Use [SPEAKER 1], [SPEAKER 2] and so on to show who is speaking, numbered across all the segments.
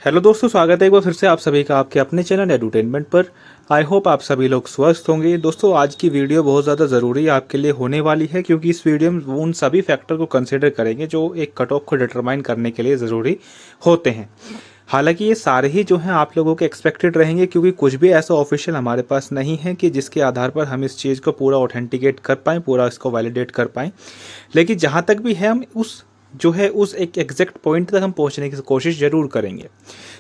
[SPEAKER 1] Hello दोस्तों, स्वागत है एक बार फिर से आप सभी का आपके अपने चैनल एडुटेनमेंट पर। आई होप आप सभी लोग स्वस्थ होंगे। दोस्तों, आज की वीडियो बहुत ज़्यादा ज़रूरी आपके लिए होने वाली है, क्योंकि इस वीडियो में उन सभी फैक्टर को कंसिडर करेंगे जो एक कट ऑफ को डिटरमाइन करने के लिए ज़रूरी होते हैं। हालांकि ये सारे ही जो हैं आप लोगों के एक्सपेक्टेड रहेंगे, क्योंकि कुछ भी ऐसा ऑफिशियल हमारे पास नहीं है कि जिसके आधार पर हम इस चीज़ को पूरा ऑथेंटिकेट कर पाएँ, पूरा इसको वैलिडेट कर पाएँ। लेकिन जहाँ तक भी है, हम उस एक एग्जैक्ट पॉइंट तक हम पहुंचने की कोशिश जरूर करेंगे।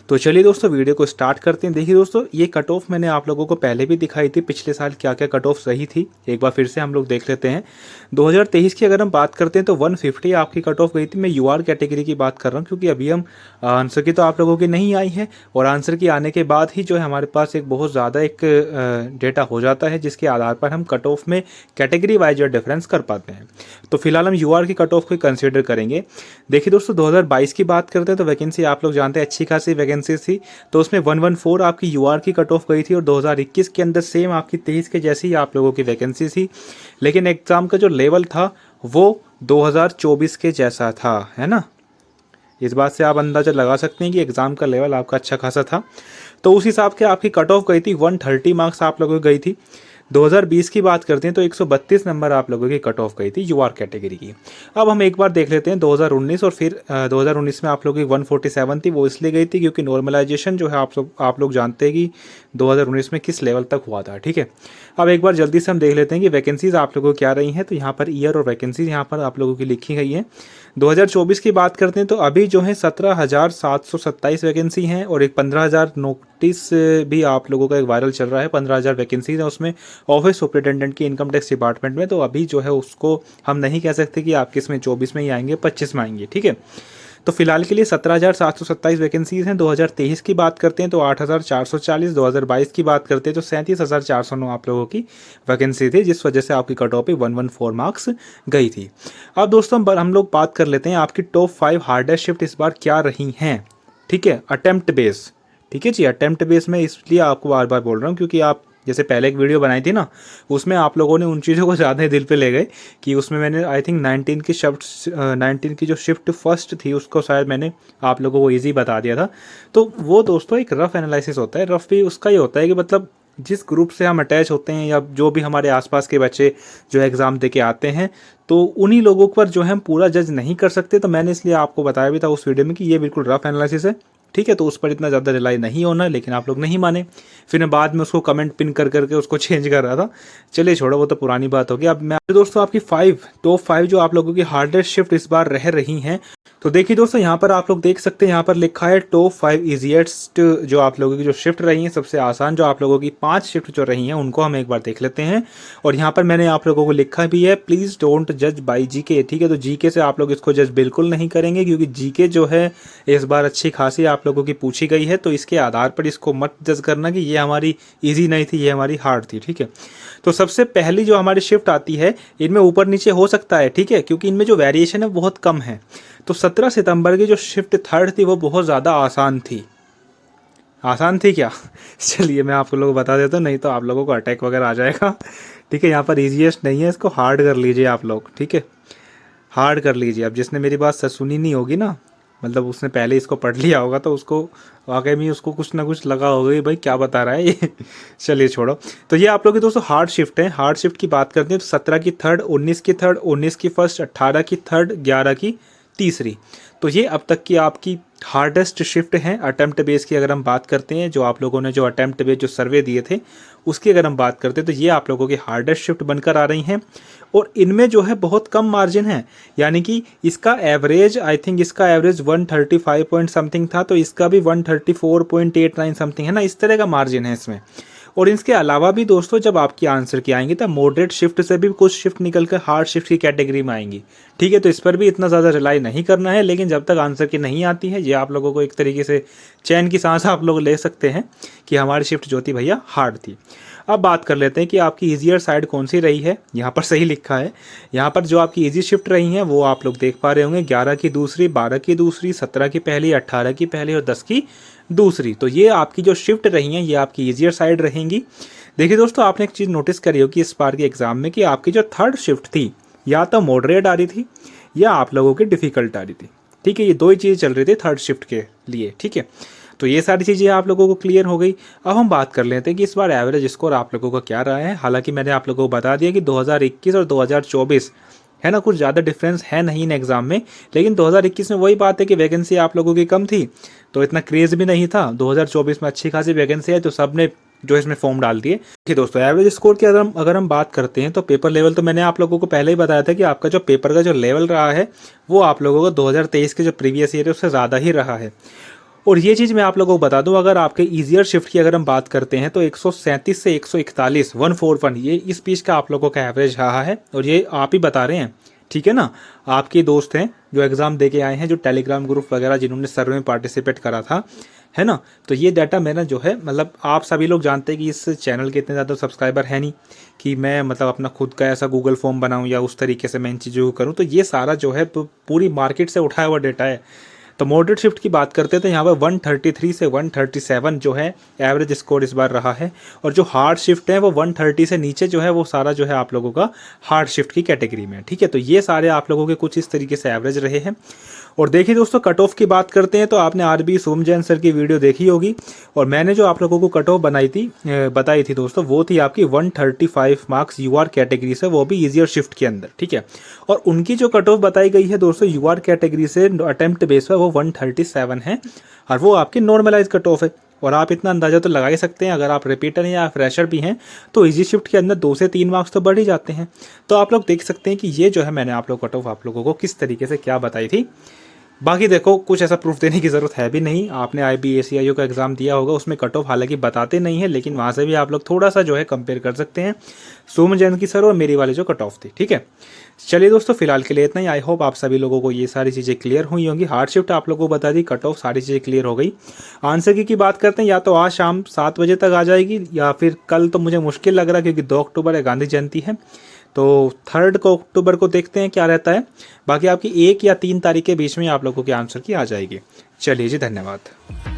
[SPEAKER 1] तो चलिए दोस्तों, वीडियो को स्टार्ट करते हैं। देखिए दोस्तों, ये कट ऑफ मैंने आप लोगों को पहले भी दिखाई थी, पिछले साल क्या क्या कट ऑफ रही थी, एक बार फिर से हम लोग देख लेते हैं। 2023 की अगर हम बात करते हैं तो 150 आपकी कट ऑफ गई थी। मैं यूआर कैटेगरी की बात कर रहा हूँ, क्योंकि अभी हम आंसर की तो आप लोगों की नहीं आई है, और आंसर की आने के बाद ही जो है हमारे पास एक बहुत ज़्यादा एक डेटा हो जाता है, जिसके आधार पर हम कट ऑफ में कैटेगरी वाइज जो डिफरेंस कर पाते हैं। तो फिलहाल हम यूआर की कट ऑफ को कंसिडर करेंगे। देखिए दोस्तों, 2022 की बात करते हैं तो वैकेंसी आप लोग जानते हैं अच्छी खासी वैकेंसी थी, तो उसमें 114 आपकी यूआर की कट ऑफ गई थी। और 2021 के अंदर सेम आपकी 23 के जैसी ही आप लोगों की वैकेंसी थी, लेकिन एग्जाम का जो लेवल था वो 2024 के जैसा था, है ना। इस बात से आप अंदाजा लगा सकते हैं कि एग्जाम का लेवल आपका अच्छा खासा था। तो उस हिसाब के आपकी कट ऑफ गई थी, 130 मार्क्स आप लोगों की गई थी। 2020 की बात करते हैं तो 132 नंबर आप लोगों की कट ऑफ गई थी यूआर कैटेगरी की। अब हम एक बार देख लेते हैं 2019, और फिर 2019 में आप लोगों की 147 थी। वो इसलिए गई थी क्योंकि नॉर्मलाइजेशन जो है आप लोग जानते हैं कि 2019 में किस लेवल तक हुआ था, ठीक है। अब एक बार जल्दी से हम देख लेते हैं कि वैकेंसीज आप लोगों की क्या रही हैं। तो यहाँ पर ईयर और वैकेंसीज यहाँ पर आप लोगों की लिखी गई हैं। 2024 की बात करते हैं तो अभी जो है 17,727 वैकेंसी हैं, और एक 15,000 नोटिस भी आप लोगों का एक वायरल चल रहा है। 15,000 वैकेंसीज है उसमें ऑफिस सुपरिटेंडेंट की इनकम टैक्स डिपार्टमेंट में। तो अभी जो है उसको हम नहीं कह सकते कि आप किस में 24 में ही आएंगे, 25 में आएंगे, ठीक है। तो फिलहाल के लिए 17,727 वैकेंसीज हैं। 2023 की बात करते हैं तो 8,440, 2022 की बात करते हैं तो 37,409 आप लोगों की वैकेंसी थी, जिस वजह से आपकी कट ऑफ पे 114 मार्क्स गई थी। अब दोस्तों हम लोग बात कर लेते हैं आपकी टॉप 5 हार्डेस्ट शिफ्ट इस बार क्या रही हैं, ठीक है। अटेम्प्ट बेस, ठीक है जी। अटेम्प्ट बेस में इसलिए आपको बार बार बोल रहा हूँ, क्योंकि आप जैसे पहले एक वीडियो बनाई थी ना, उसमें आप लोगों ने उन चीज़ों को ज़्यादा दिल पे ले गए कि उसमें मैंने आई थिंक 19 की जो शिफ्ट फर्स्ट थी उसको शायद मैंने आप लोगों को इजी बता दिया था। तो वो दोस्तों एक रफ एनालिसिस होता है। रफ भी उसका ही होता है कि मतलब जिस ग्रुप से हम अटैच होते हैं, या जो भी हमारे आसपास के बच्चे जो एग्ज़ाम दे के आते हैं, तो उन्हीं लोगों पर जो है हम पूरा जज नहीं कर सकते। तो मैंने इसलिए आपको बताया भी था उस वीडियो में कि ये बिल्कुल रफ एनालिसिस है, ठीक है। तो उस पर इतना ज़्यादा रिलाई नहीं होना, लेकिन आप लोग नहीं माने। फिर मैं बाद में उसको कमेंट पिन कर करके उसको चेंज कर रहा था। चलिए छोड़ो, वो तो पुरानी बात होगी। अब मैं दोस्तों आपकी टॉप 5 जो आप लोगों की हार्डेस्ट शिफ्ट इस बार रह रही हैं। तो देखिए दोस्तों, यहाँ पर आप लोग देख सकते हैं, यहाँ पर लिखा है टॉप 5 इजीएस्ट जो आप लोगों की जो शिफ्ट रही हैं, सबसे आसान जो आप लोगों की 5 शिफ्ट जो रही हैं उनको हम एक बार देख लेते हैं। और यहाँ पर मैंने आप लोगों को लिखा भी है, प्लीज़ डोंट जज बाई जीके, ठीक है। तो जीके से आप लोग इसको जज बिल्कुल नहीं करेंगे, क्योंकि जीके जो है इस बार अच्छी खासी आप लोगों की पूछी गई है। तो इसके आधार पर इसको मत जज करना कि ये हमारी ईजी नहीं थी, ये हमारी हार्ड थी, ठीक है। तो सबसे पहली जो हमारी शिफ्ट आती है, इनमें ऊपर नीचे हो सकता है, ठीक है, क्योंकि इनमें जो वेरिएशन है बहुत कम है। तो 17 सितंबर की जो शिफ्ट थर्ड थी वो बहुत ज़्यादा आसान थी। आसान थी क्या? चलिए मैं आप लोगों को बता देता हूँ, नहीं तो आप लोगों को अटैक वगैरह आ जाएगा, ठीक है। यहाँ पर ईजीएस्ट नहीं है, इसको हार्ड कर लीजिए आप लोग, ठीक है। हार्ड कर लीजिए। अब जिसने मेरी बात सुनी नहीं होगी ना, मतलब उसने पहले इसको पढ़ लिया होगा, तो उसको वाकई में उसको कुछ ना कुछ लगा होगा कि भाई क्या बता रहा है ये। चलिए छोड़ो। तो ये आप लोग की दोस्तों हार्ड शिफ्ट है। हार्ड शिफ्ट की बात करते हैं तो 17 की थर्ड, 19 की थर्ड, 19 की फर्स्ट, 18 की थर्ड, 11 की तीसरी। तो ये अब तक की आपकी हार्डेस्ट शिफ्ट है। अटेम्प्ट बेस की अगर हम बात करते हैं, जो आप लोगों ने जो अटेम्प्ट बेस जो सर्वे दिए थे उसकी अगर हम बात करते हैं, तो ये आप लोगों की हार्डेस्ट शिफ्ट बनकर आ रही हैं। और इनमें जो है बहुत कम मार्जिन है, यानी कि इसका एवरेज आई थिंक इसका एवरेज 135 पॉइंट समथिंग था, तो इसका भी 134.89 समथिंग है ना, इस तरह का मार्जिन है इसमें। और इसके अलावा भी दोस्तों जब आपकी आंसर की आएंगी तब मॉडरेट शिफ्ट से भी कुछ शिफ्ट निकल कर हार्ड शिफ्ट की कैटेगरी में आएंगी, ठीक है। तो इस पर भी इतना ज़्यादा रिलाई नहीं करना है, लेकिन जब तक आंसर की नहीं आती है, ये आप लोगों को एक तरीके से चैन की सांस आप लोग ले सकते हैं कि हमारी शिफ्ट जो थी भैया हार्ड थी। अब बात कर लेते हैं कि आपकी ईजियर साइड कौन सी रही है। यहाँ पर सही लिखा है, यहाँ पर जो आपकी ईजी शिफ्ट रही हैं वो आप लोग देख पा रहे होंगे, 11 की दूसरी, 12 की दूसरी, 17 की पहली, 18 की पहली और 10 की दूसरी। तो ये आपकी जो शिफ्ट रही हैं ये आपकी ईजियर साइड रहेंगी। देखिए दोस्तों, आपने एक चीज़ नोटिस करी होगी इस बार के एग्जाम में कि आपकी जो थर्ड शिफ्ट थी या तो मॉडरेट आ रही थी या आप लोगों की डिफ़िकल्ट आ रही थी, ठीक है। ये दो ही चीज़ें चल रही थी थर्ड शिफ्ट के लिए, ठीक है। तो ये सारी चीज़ें आप लोगों को क्लियर हो गई। अब हम बात कर लेते हैं कि इस बार एवरेज स्कोर आप लोगों का क्या रहा है। हालांकि मैंने आप लोगों को बता दिया कि 2021 और 2024 है ना, कुछ ज़्यादा डिफरेंस है नहीं इन एग्ज़ाम में, लेकिन 2021 में वही बात है कि वैकेंसी आप लोगों की कम थी तो इतना क्रेज़ भी नहीं था। 2024 में अच्छी खासी वैकेंसी है तो सब ने जो इसमें फॉर्म डाल दिए। ठीक दोस्तों, एवरेज स्कोर की अगर हम बात करते हैं तो पेपर लेवल तो मैंने आप लोगों को पहले ही बताया था कि आपका जो पेपर का जो लेवल रहा है वो आप लोगों को 2023 के जो प्रीवियस ईयर है उससे ज़्यादा ही रहा है। और ये चीज़ मैं आप लोगों को बता दूं, अगर आपके ईजियर शिफ्ट की अगर हम बात करते हैं तो 137 से 141 141 ये इस बीच का आप लोगों का एवरेज रहा है। और ये आप ही बता रहे हैं, ठीक है ना, आपके दोस्त हैं जो एग्ज़ाम दे के आए हैं, जो टेलीग्राम ग्रुप वगैरह जिन्होंने सर्वे में पार्टिसिपेट करा था, है ना। तो ये डाटा मेरा जो है, मतलब आप सभी लोग जानते हैं कि इस चैनल के इतने ज़्यादा सब्सक्राइबर है नहीं कि मैं मतलब अपना खुद का ऐसा गूगल फॉर्म बनाऊं या उस तरीके से मैं इन चीज़ों को करूं। तो ये सारा जो है पूरी मार्केट से उठाया हुआ डाटा है। तो मॉडरेट शिफ्ट की बात करते हैं तो यहाँ पर 133 से 137 जो है एवरेज स्कोर इस बार रहा है। और जो हार्ड शिफ्ट है वो 130 से नीचे जो है वो सारा जो है आप लोगों का हार्ड शिफ्ट की कैटेगरी में, ठीक है। तो ये सारे आप लोगों के कुछ इस तरीके से एवरेज रहे हैं। और देखिए दोस्तों, कट ऑफ की बात करते हैं तो आपने आरबी सोम जैन सर की वीडियो देखी होगी, और मैंने जो आप लोगों को कट ऑफ बताई थी दोस्तों, वो थी आपकी 135 मार्क्स यूआर कैटेगरी से, वो भी ईजियर शिफ्ट के अंदर, ठीक है। और उनकी जो कट ऑफ बताई गई है दोस्तों यूआर कैटेगरी से अटेम्प्ट बेस पर, वो 137 है, और वो आपकी नॉर्मलाइज कट ऑफ है। और आप इतना अंदाजा तो लगा ही सकते हैं, अगर आप रिपीटर हैं या फ्रेशर भी हैं तो इजी शिफ्ट के अंदर 2 से 3 मार्क्स तो बढ़ ही जाते हैं। तो आप लोग देख सकते हैं कि ये जो है मैंने आप लोग कट ऑफ आप लोगों को किस तरीके से क्या बताई थी। बाकी देखो, कुछ ऐसा प्रूफ देने की ज़रूरत है भी नहीं। आपने IBACIO का एग्ज़ाम दिया होगा, उसमें कट ऑफ हालांकि बताते नहीं है, लेकिन वहाँ से भी आप लोग थोड़ा सा जो है कंपेयर कर सकते हैं सोम जैन की सर और मेरी वाली जो कट ऑफ थी, ठीक है। चलिए दोस्तों, फिलहाल के लिए इतना ही। आई होप आप सभी लोगों को ये सारी चीज़ें क्लियर हुई होंगी। हार्ड शिफ्ट आप लोगों को बता दी, कट ऑफ सारी चीज़ें क्लियर हो गई। आंसर की बात करते हैं, या तो आज शाम 7 बजे तक आ जाएगी या फिर कल, तो मुझे मुश्किल लग रहा है क्योंकि 2 अक्टूबर है, गांधी जयंती है। तो 3 अक्टूबर को देखते हैं क्या रहता है। बाकी आपकी 1 या 3 तारीख के बीच में आप लोगों के आंसर की आ जाएगी। चलिए जी, धन्यवाद।